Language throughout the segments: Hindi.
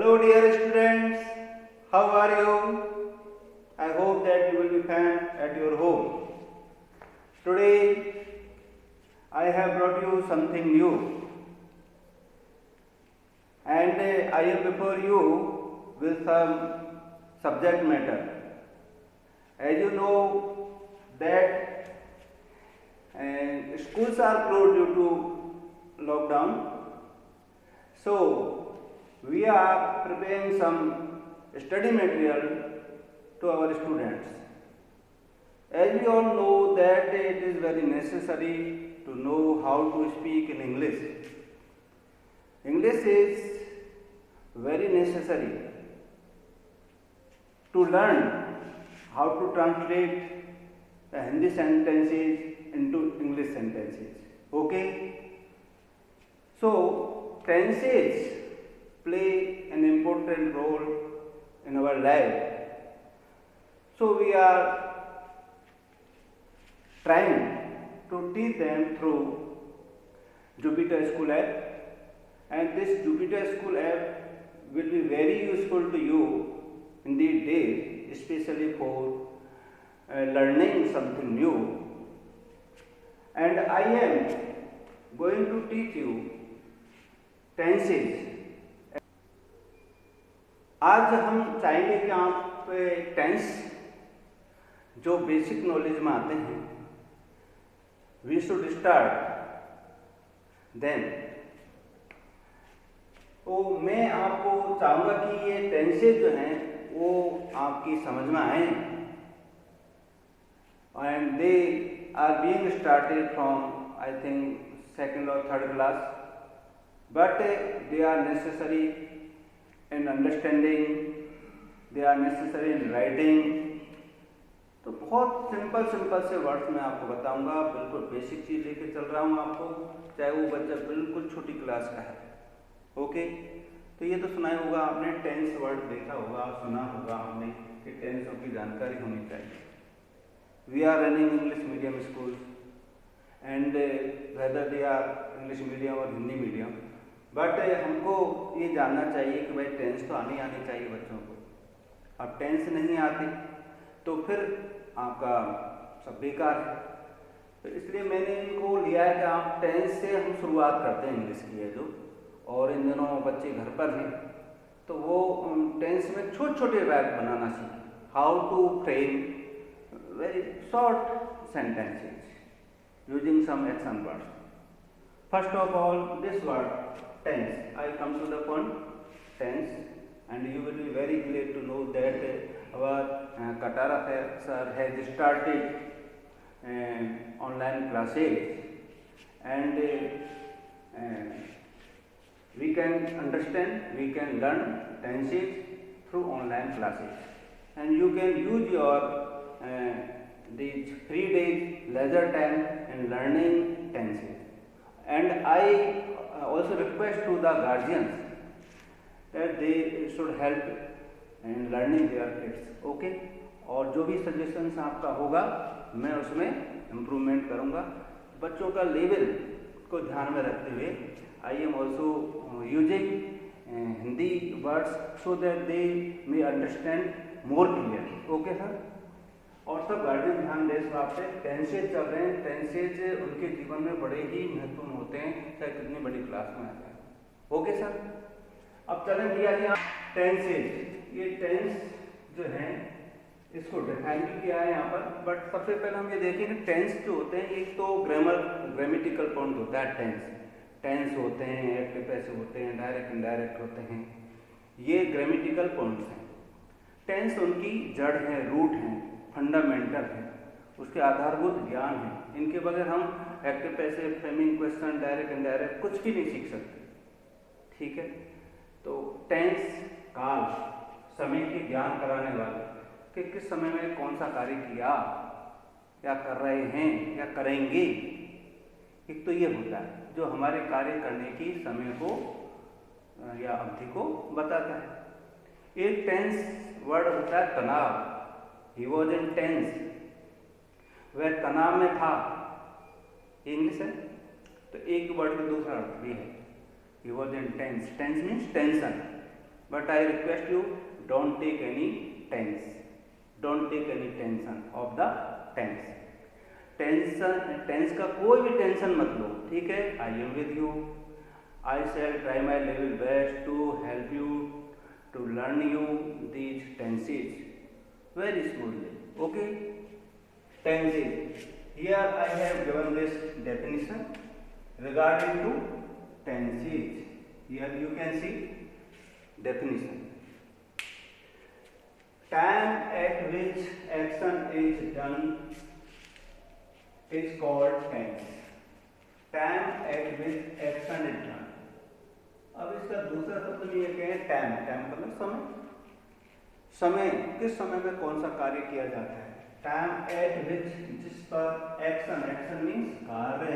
Hello dear students, how are you? I hope that you will be fine at your home. Today I have brought you something new and I am before you with some subject matter. As you know that schools are closed due to lockdown, so we are preparing some study material to our students. As we all know that it is very necessary to know how to speak in English. English is very necessary to learn how to translate the Hindi sentences into English sentences. Okay? So, tenses play an important role in our life. So we are trying to teach them through Jupyter School app, and this Jupyter School app will be very useful to you in these days, especially for learning something new. And I am going to teach you tenses. आज हम चाहेंगे कि आप टेंस जो बेसिक नॉलेज में आते हैं वी शुड स्टार्ट देन। तो मैं आपको चाहूँगा कि ये टेंसेज जो हैं वो आपकी समझ में आए and they are being started from I think second और third class, but they are necessary in understanding, they are necessary in writing. तो बहुत सिंपल से वर्ड्स में आपको बताऊंगा, बिल्कुल बेसिक चीज़ लेके चल रहा हूँ आपको, चाहे वो बच्चा बिल्कुल छोटी क्लास का है। ओके, तो ये तो सुना ही होगा आपने, टेंस वर्ड देखा होगा, सुना होगा हमने कि टेंसों की जानकारी होनी चाहिए। We are running English medium school and whether they are English medium और हिंदी मीडियम, बट हमको ये जानना चाहिए कि भाई टेंस तो आनी चाहिए बच्चों को। अब टेंस नहीं आती तो फिर आपका सब बेकार है। तो इसलिए मैंने इनको लिया है कि आप टेंस से हम शुरुआत करते हैं इंग्लिश की है जो, और इन दिनों बच्चे घर पर हैं तो वो टेंस में छोटे वर्ब बनाना सीखें। How to frame very short sentences using some action words. First of all, this word tense. I come to the point tense, and you will be very glad to know that our Katara sir has started online classes, and we can understand, we can learn tenses through online classes, and you can use your these 3 days leisure time in learning tenses. And I also request to the guardians that they should help in learning their kids. Okay? और जो भी सजेशंस आपका होगा मैं उसमें इम्प्रूवमेंट करूँगा। बच्चों का लेवल को ध्यान में रखते हुए I am also using Hindi words so that they may understand more clear. Okay sir? और सब गार्जियन ध्यान दें इस बात पे, टेंसेज चल रहे हैं, टेंसेज उनके जीवन में बड़े ही महत्वपूर्ण होते हैं, चाहे कितनी बड़ी क्लास में आ जाए। Okay sir? अब चलें भैया जी टेंसेज। ये टेंस जो है इसको डिफाइन भी किया है यहाँ पर, बट सबसे पहले हम ये देखें कि टेंस जो होते हैं, एक तो ग्रामेटिकल पॉइंट होता है टेंस होते हैं, एक्टिव पैसिव होते हैं, डायरेक्ट इनडायरेक्ट होते हैं, ये ग्रामेटिकल पॉइंट्स हैं। टेंस उनकी जड़ है, रूट है, फंडामेंटल है, उसके आधारभूत ज्ञान है। इनके बगैर हम active passive framing question direct indirect कुछ भी नहीं सीख सकते। ठीक है? तो टेंस काल, समय के ज्ञान कराने वाले कि किस समय में कौन सा कार्य किया या कर रहे हैं या करेंगे, एक तो ये होता है जो हमारे कार्य करने की समय को या अवधि को बताता है। एक टेंस वर्ड होता है तनाव। He was in tense, वह तनाव में था, इंग्लिश है तो एक वर्ड का दूसरा अर्थ भी है। He was in tense, tense means tension, but I request you, don't take any tense, don't take any tension of the tense. Tense का कोई भी टेंशन मत लो, ठीक है। I am with you, I shall try my level best to help you to learn you these tenses very smoothly, okay. Tenses, here I have given this definition regarding to tenses. Here you can see definition. Time at which action is done is called tense. Time at which action is done. अब इसका दूसरा शब्द भी ये कहें टाइम, टाइम मतलब समय। समय, किस समय में कौन सा कार्य किया जाता है। टाइम एट विच, जिस पर एक्शन, एक्शन मीन्स कार्य,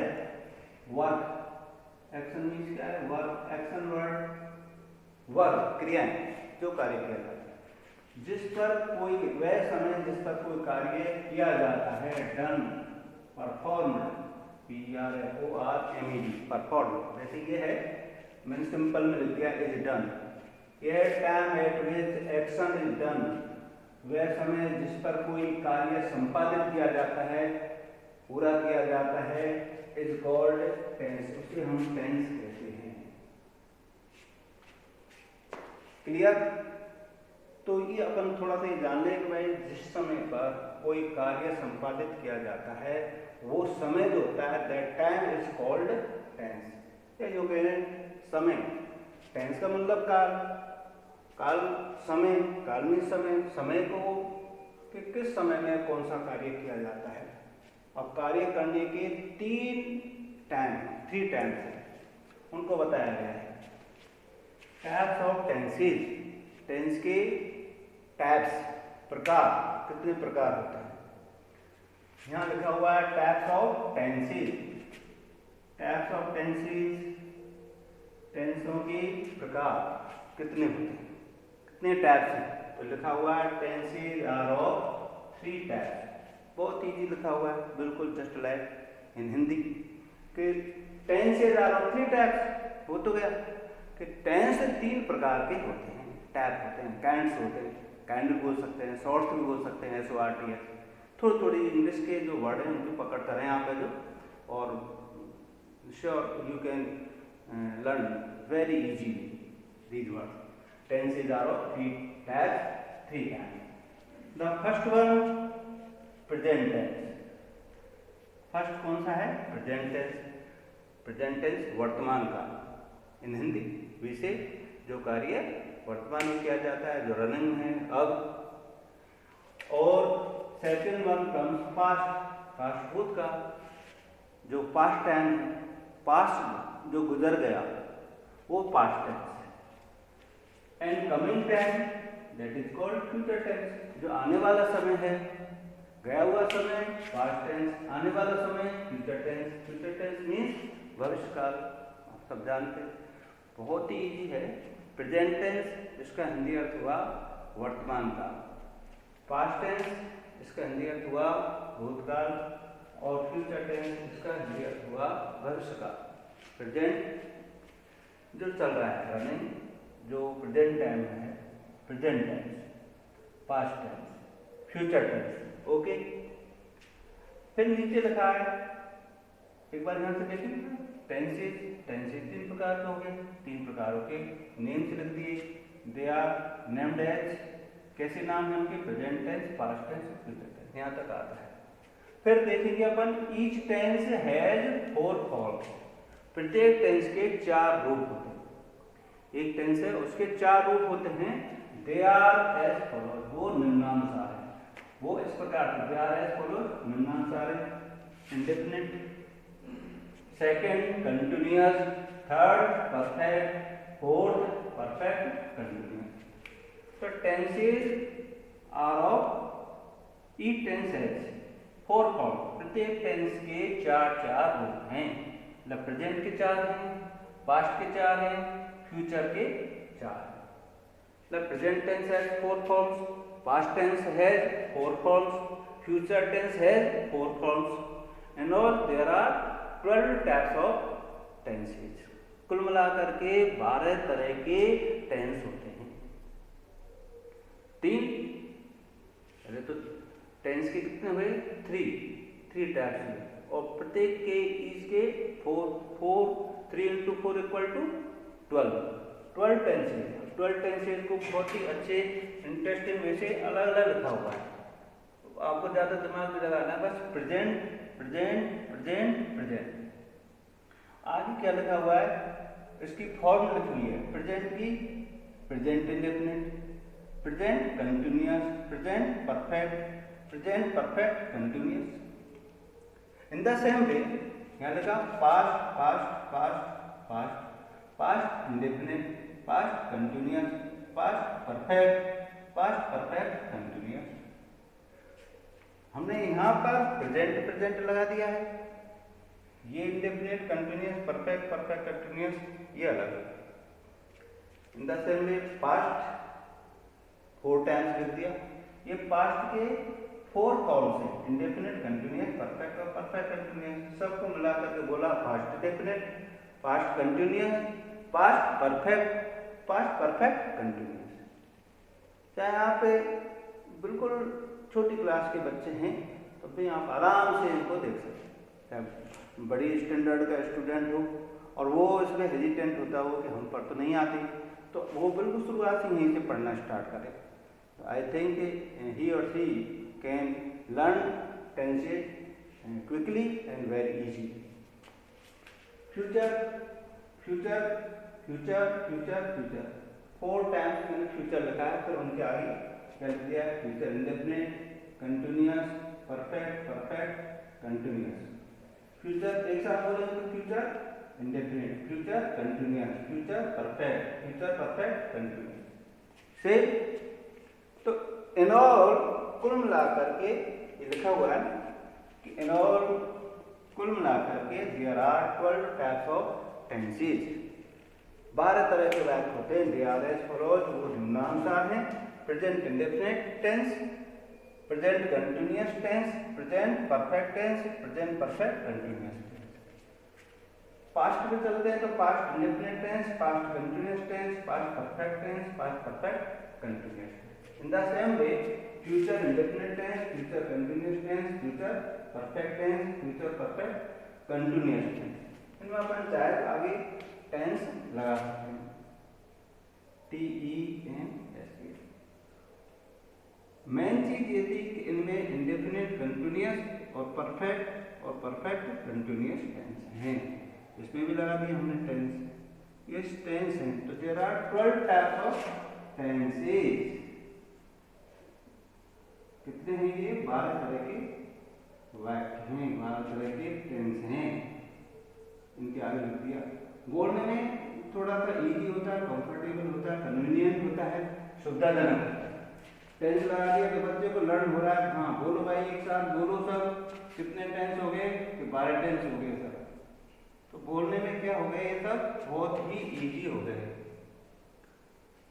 वर्क, एक्शन मीन्स क्या है, वर्क, एक्शन वर्ड, वर्क क्रियाएं, जो कार्य किया जाता है, जिस पर कोई, वह समय जिस पर कोई कार्य किया जाता है, डन, परफॉर्म्ड, PRFORMED, परफॉर्म, जैसे ये है, मैंने सिंपल में लिख दिया इज डन। यह time eight which action is done, वह समय जिस पर कोई कार्य संपादित किया जाता है, पूरा किया जाता है, इज कॉल्ड टेंस, उसे हम टेंस कहते हैं। क्लियर। तो ये अपन थोड़ा सा ये जान लें कि भाई जिस समय पर कोई कार्य संपादित किया जाता है वो समय जो होता है that time is called tense. ये जो कहें समय, टेंस का मतलब काल, काल समय, काल मीन्स समय, समय को कि किस समय में कौन सा कार्य किया जाता है। और कार्य करने के थ्री टाइम्स है, उनको बताया गया है। टाइप्स ऑफ टेंसेज, टेंस के टाइप्स, प्रकार, कितने प्रकार होते हैं। यहाँ लिखा हुआ है types of tenses, types of tenses, टेंसों के प्रकार कितने होते हैं, कितने टाइप्स हैं। तो लिखा हुआ है टेंसेज आर ऑफ 3 टाइप्स। बहुत इजी लिखा हुआ है, बिल्कुल जस्ट लाइक इन हिंदी कि टेंसेज आर ऑफ 3 टाइप्स। हो तो गया कि टेंस 3 प्रकार के होते हैं, टाइप होते हैं, काइंड्स होते हैं, काइंड भी बोल सकते हैं, शॉर्ट्स भी बोल सकते हैं, SORTS। थोड़ी थोड़ी इंग्लिश के जो वर्ड हैं उनको पकड़ता रहे यहाँ पे जो, और sure you can learn very easily these word. Tenses are of 3 types, 3 types. The first one present tense. First कौन सा है, प्रेजेंट टेंस। प्रेजेंट टेंस वर्तमान काल, इन हिंदी विषय जो कार्य वर्तमान में किया जाता है, जो रनिंग है अब। और second one comes past, past भूतकाल, जो पास्ट टाइम है, पास्ट जो गुजर गया वो past tense. And coming time that is called future tense, जो आने वाला समय है, गया हुआ समय पास्ट टेंस, आने वाला समय future tense. Future tense means भविष्य काल, आप सब जानते हैं, बहुत ही इजी है। प्रेजेंट टेंस इसका हिंदी अर्थ हुआ वर्तमान काल, पास्ट टेंस इसका हिंदी अर्थ हुआ भूतकाल, और फ्यूचर टेंस इसका हिंदी अर्थ हुआ भविष्य काल। प्रेजेंट जो चल रहा है रनिंग, जो प्रेजेंट टाइम है, present tense, past tense, future tense, okay. फिर नीचे लिखा है, एक बार ध्यान से देखें, टेंसेज, टेंसेज 3 प्रकार के हो गए, 3 प्रकारों के नेम्स लिख दिए। दे आर नेम्ड एज, कैसे नाम है उनके, present tense, past tense, future tense, यहाँ तक आता है। फिर देखेंगे अपन ईच टेंस हैज 4 फॉर्म्स। प्रत्येक टेंस के 4 रूप होते हैं। एक टेंस है उसके 4 रूप होते हैं। दे आर एज फॉलोज, वो निम्नानुसार है, वो इस प्रकार से, दे आर एज फॉलोज, निम्नानुसार है। Indefinite, second continuous, third perfect, fourth perfect continuous. तो tenses are of, each tense has 4 form. प्रत्येक टेंस के 4 रूप हैं। मतलब प्रेजेंट के 4 हैं, पास्ट के 4 हैं, फ्यूचर के 4 हैं। मतलब present tense has 4 forms, past tense has 4 forms, future tense has 4 forms, and all there are 12 types of tenses. कुल मिलाकर के 12 तरह के टेंस होते हैं। टेंस के कितने हुए? थ्री टाइप्स हुए, और प्रत्येक के ईच के 3 into 4 = 12 टेंसेज। 12 टेंसेज को बहुत ही अच्छे इंटरेस्टिंग वे से अलग अलग लिखा हुआ है। आपको ज़्यादा दिमाग में लगाना है, बस प्रेजेंट प्रेजेंट प्रेजेंट प्रेजेंट। आगे क्या लिखा हुआ है? इसकी फॉर्म लिखी हुई है प्रेजेंट की, present indefinite, present continuous, present perfect, present perfect continuous. In the same वे यहाँ लिखा past past past past, past indefinite, past continuous, past perfect continuous. हमने यहाँ पर प्रेजेंट प्रेजेंट लगा दिया है, ये इंडेफिनिट, कंटिन्यूअस, परफेक्ट कंटिन्यूअस ये अलग है। इन the same way past 4 times लिख दिया। ये पास्ट के 4 फॉर्म्स हैं, इंडेफिनिट, कंटिन्यूअस, परफेक्ट और परफेक्ट कंटिन्यूअस। सबको मिला करके बोला past indefinite, past continuous, past perfect continuous. चाहे आप बिल्कुल छोटी क्लास के बच्चे हैं तो भी आप आराम से इनको देख सकते हैं। चाहे बड़ी स्टैंडर्ड का स्टूडेंट हो और वो इसमें हेजिटेंट होता हो कि हम पर तो नहीं आती, तो वो बिल्कुल शुरुआत से यहीं से पढ़ना स्टार्ट करे। आई थिंक ही और she can learn tenses quickly and very easy. Future future future future future 4 times मैंने फ्यूचर लिखा है, फिर उनके आगे क्या लिख दिया? Future indefinite, continuous, perfect continuous. Future एक साथ बोलेंगे, future indefinite, future continuous, future perfect continuous से। तो इन ऑल कुल मिलाकर के ये लिखा हुआ है कि इन ऑल कुल मिलाकर के there are 12 types of tenses. 12 तरह के वाक्य होते हैं। दे आर एज फॉलोज, वो निम्नानुसार हैं: present indefinite tense, present continuous tense, present perfect tense, present perfect continuous tense. Past में चलते हैं तो past indefinite tense, past continuous tense, past perfect tense, past perfect continuous tense. In the same way future indefinite tense, future continuous tense, future perfect tense, future perfect continuous tense. इनमें अपन चाहे आगे टेंस लगा सकते हैं, TENS। मेन चीज ये थी कि इनमें इंडेफिनिट, कंटिन्यूअस और परफेक्ट कंटिन्यूअस टेंस हैं। इसमें भी लगा दिया हमने टेंस। ये टेंस हैं, तो there are 12 types of tenses. कितने हैं ये? 12 तरह के वाक्य हैं, 12 तरह के टेंस हैं। इनके आगे लिख दिया। बोलने में थोड़ा सा इजी होता है, कंफर्टेबल होता है, कन्वीनियंट होता है, सुविधाजनक होता है। टेंस लगा दिया तो बच्चे को लर्न हो रहा है, हाँ बोलो भाई एक साथ बोलो सब। कितने टेंस हो गए? कि 12 टेंस हो गए सर। तो बोलने में क्या हो गए? ये सब बहुत ही इजी हो गए।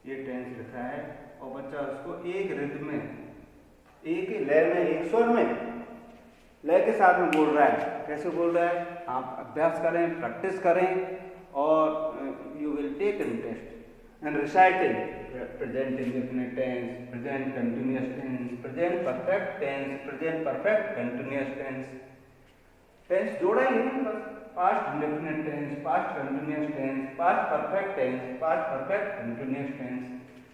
ये टेंस लिखा है और बच्चा उसको एक रिदम में, एक ही लय में, एक स्वर में, लय के साथ में बोल रहा है। कैसे बोल रहा है? आप अभ्यास करें, प्रैक्टिस करें और you will take interest and reciting present indefinite tense, present continuous tense, present perfect tense, present perfect continuous tense. Tense जोड़ा ही है बस। Past indefinite tense, past continuous tense, past perfect tense, past perfect continuous tense,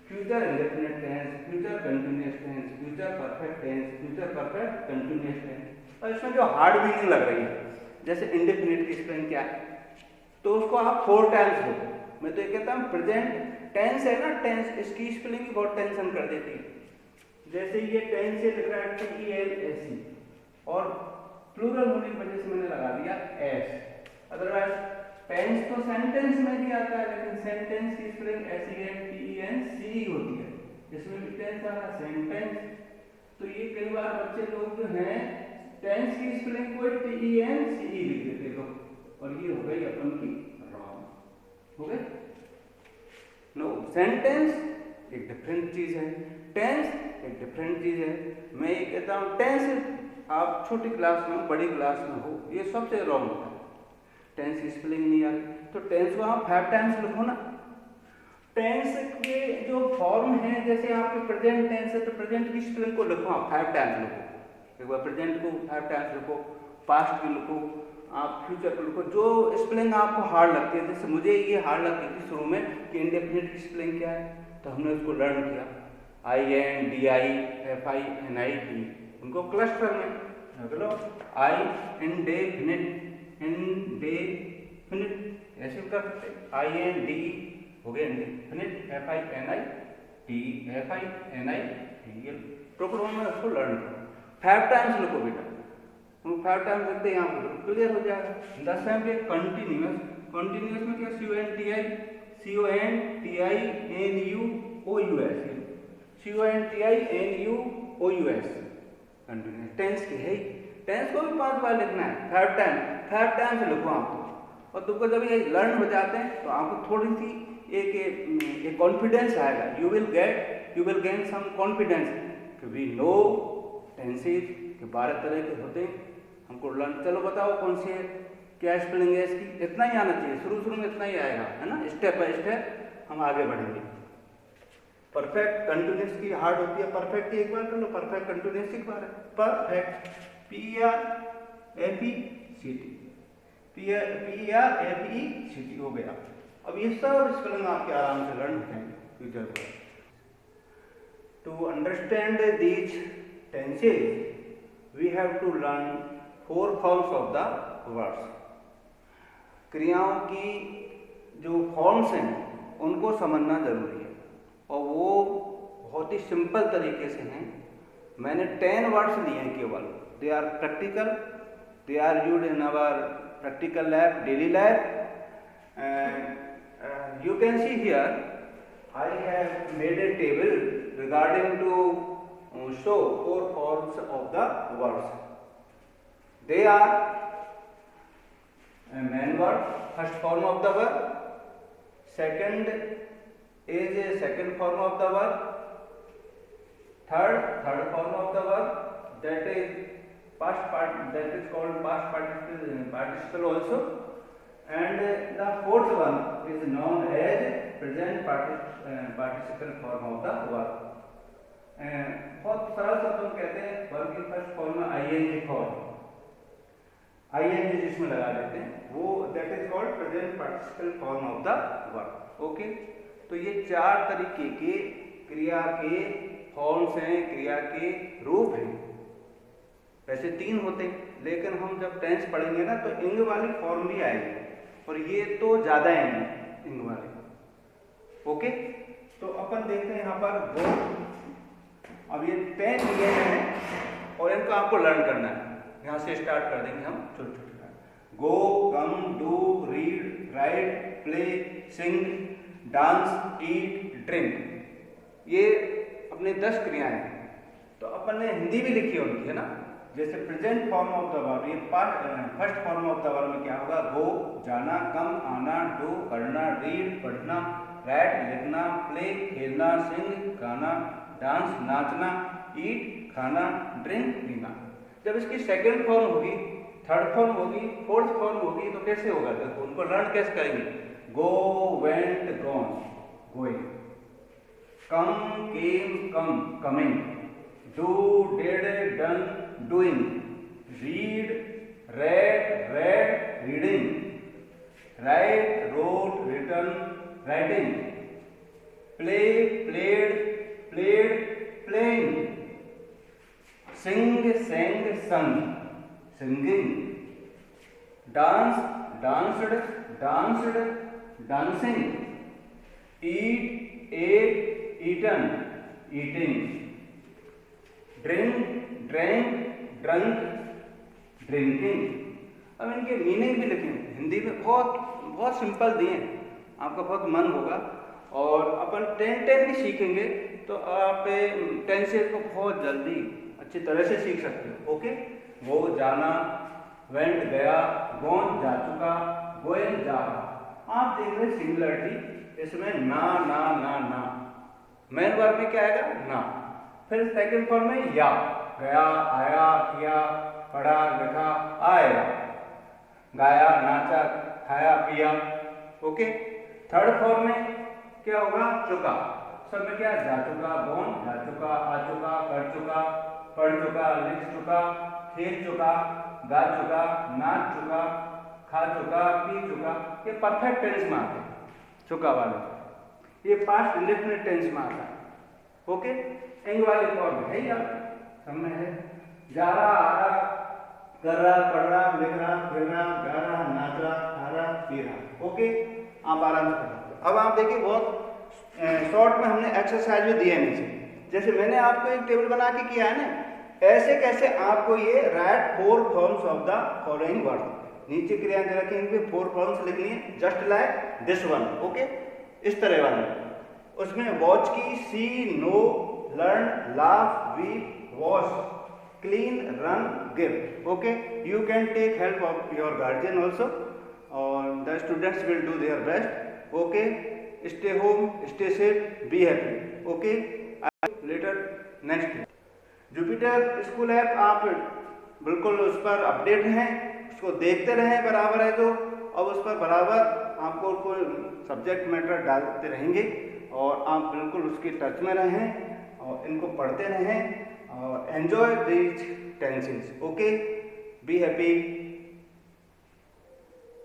future indefinite tense, future continuous tense, future perfect tense, future perfect continuous tense. और इसमें जो हार्ड मीनिंग लग रही है, जैसे इंडेफिनिट की स्पेलिंग क्या है, तो उसको आप 4 टाइम्स लो। मैं तो ये कहता हूँ प्रेजेंट टेंस है ना, टेंस, इसकी स्पेलिंग भी बहुत टेंशन कर देती है। जैसे ये टेंस से लिख रहा है TENS और प्लूरल होने की वजह से मैंने लगा दिया S। अदरवाइज टेंस तो सेंटेंस में भी आता है, लेकिन सेंटेंस की स्पेलिंग ऐसी है TENCE होती है। इसमें भी टेंस आ रहा सेंटेंस। तो ये कई बार बच्चे लोग जो हैं टेंस की स्पेलिंग को TENCE लिख देते लोग, और ये हो गई अपन की रॉन्ग। हो गए? नो, सेंटेंस एक डिफरेंट चीज है, टेंस एक डिफरेंट चीज है। मैं ये कहता हूँ टेंस आप छोटी क्लास में हो, बड़ी क्लास में हो, ये सबसे रॉन्ग है। टेंस की स्पेलिंग नहीं आ रही तो टेंस को आप 5 टाइम्स लिखो ना। टेंस के जो फॉर्म है, जैसे आपके प्रेजेंट टेंस है तो प्रेजेंट की स्पेलिंग को लिखो आप 5 टाइम्स लिखो। एक बार प्रेजेंट को 5 टाइम्स लिखो, पास्ट भी लिखो, आप फ्यूचर को लिखो। जो स्पेलिंग आपको हार्ड लगती है, जैसे मुझे ये हार्ड लगती थी शुरू में कि इंडेफिनिट की स्पेलिंग क्या है, तो हमने उसको लर्न किया, INDIFINIT, उनको क्लस्टर में चलो इंडेफिनिट ऐसे भी कर सकते, INDE हो गया इंडेफिनिट, FINIT प्रॉपर में उसको लर्न करो। 5 टाइम्स लिखो बेटा, 5 टाइम्स लिखते हैं यहाँ पर क्लियर हो जाएगा। 10 टाइम के कंटिन्यूअस, कंटिन्यूअस में क्या, CONTINUOUS, CONTINUOUS कंटिन्यूअस। टेंस की है, टेंस को भी 5 बार लिखना है, 5 टाइम्स लिखो आप। और तुमको जब ये लर्न हो जाते हैं तो आपको थोड़ी सी एक कॉन्फिडेंस आएगा, you will gain some confidence कि वी नो टेंसेज के 12 तरह के होते हैं, हमको लर्न। चलो बताओ कौन सी है, क्या स्पेलिंग है इसकी, इतना ही आना चाहिए, शुरू में इतना ही आएगा, है ना। स्टेप बाय स्टेप हम आगे बढ़ेंगे। परफेक्ट कंटिन्यूअस की हार्ड होती है, परफेक्ट की एक बार कर लो, परफेक्ट कंटिन्यूअस एक बार है, परफेक्ट, PERFECT हो गया। अब ये सब स्पेलिंग आपके आराम से लर्न करेंगे फ्यूचर पर। To understand these tenses we have to learn 4 forms of the words. क्रियाओं की जो फॉर्म्स हैं उनको समझना जरूरी है, और वो बहुत ही सिंपल तरीके से हैं। मैंने 10 वर्ड्स लिए हैं केवल, they are practical, they are used in our practical lab, daily lab. You can see here I have made a table regarding to show 4 forms of the words. They are a main word, first form of the word, second is a second form of the word, third form of the word, that is past part, that is called past participle also, and the fourth one is known as present participle form of the verb. बहुत सरल शब्द हम कहते हैं वर्ब की फर्स्ट फॉर्म में ING फॉर्म, ING जिसमें लगा देते हैं वो, that is called present participle form of the verb. Okay, तो ये 4 तरीके के क्रिया के फॉर्म्स हैं, क्रिया के रूप हैं। वैसे 3 होते हैं, लेकिन हम जब टेंस पढ़ेंगे ना तो इंग वाली फॉर्म भी आएगी, और ये तो ज़्यादा हैं इंग वाले। ओके, तो अपन देखते हैं यहाँ पर गो। अब ये 10 दिए हैं और इनको आपको लर्न करना है। यहाँ से स्टार्ट कर देंगे हम छोटे-छोटे। Go, come, do, read, write, play, sing, dance, eat, drink, ये अपने 10 क्रियाएं हैं। तो अपन ने हिंदी भी लिखी है उनकी, है ना। जैसे present form of the verb, ये first form of the verb में क्या होगा, गो जाना, कम आना, डू करना, रीड पढ़ना, राइट लिखना, प्ले खेलना, सिंग गाना, डांस नाचना, ईट खाना, ड्रिंक पीना। जब इसकी सेकेंड फॉर्म होगी, थर्ड फॉर्म होगी, फोर्थ फॉर्म होगी, तो कैसे होगा, देखो उनको लर्न कैसे करेंगे। Go went gone going, come came come coming, do, did, done, doing, read, read, reading, write, wrote, written, writing, play, played, playing, sing, sang, sung, singing, dance, danced, dancing, eat, ate, eaten, eating, drink, drank, drunk, drinking. अब इनके मीनिंग भी लिखें हिंदी में, बहुत सिंपल दिए, आपका बहुत मन होगा। और अपन 10 भी सीखेंगे तो आप टेंसेज को बहुत जल्दी अच्छी तरह से सीख सकते हो। ओके, वो जाना, वेंट गया, गॉन जा चुका, गोइंग जा रहा। आप देख रहे सिंगुलरिटी, इसमें ना ना ना ना, मेन वर्ब में क्या आएगा, ना। फिर सेकंड फॉर्म में या, गया, आया, किया, पढ़ा, लिखा, आएगा, गाया, नाचा, खाया, पिया। ओके, थर्ड फॉर्म में क्या होगा, चुका, सब में क्या, जा चुका, गॉन जा चुका, आ चुका, कर चुका, पढ़ चुका, लिख चुका, खेल चुका, गा चुका, नाच चुका, खा चुका, पी चुका, ये परफेक्ट टेंस में आते हैं चुका वाले। ये पास्ट इंडेफिनिट टेंस में आता है। ओके, एंग वाले फॉर्म है या समय है, जा रहा, आ रहा, कर रहा, पढ़ रहा, लिख रहा, फिर रहा, गा रहा, नाच रहा, खा रहा, पी रहा। ओके, आप आराम से कर सकते हो। अब आप देखिए बहुत शॉर्ट में हमने एक्सरसाइज भी दिया नीचे, जैसे मैंने आपको एक टेबल बना के किया है ना, ऐसे कैसे आपको ये right 4 forms of the following word, नीचे क्रिया दे रखी है, इनके 4 फॉर्म्स लिखनी है, just like this one. Okay, इस तरह वाले उसमें वॉच की, see, no, learn, laugh, weep, wash, clean, run, give. Okay, you can take help of your guardian also, or the students will do their best. Okay, stay home, stay safe, be happy. Okay, later next Jupiter school app आप बिल्कुल उस पर अपडेट हैं, उसको देखते रहें बराबर है तो, अब उस पर बराबर आपको कोई सब्जेक्ट मैटर डालते रहेंगे और आप बिल्कुल उसके टच में रहें और इनको पढ़ते रहें और enjoy these tensions. Okay, be happy.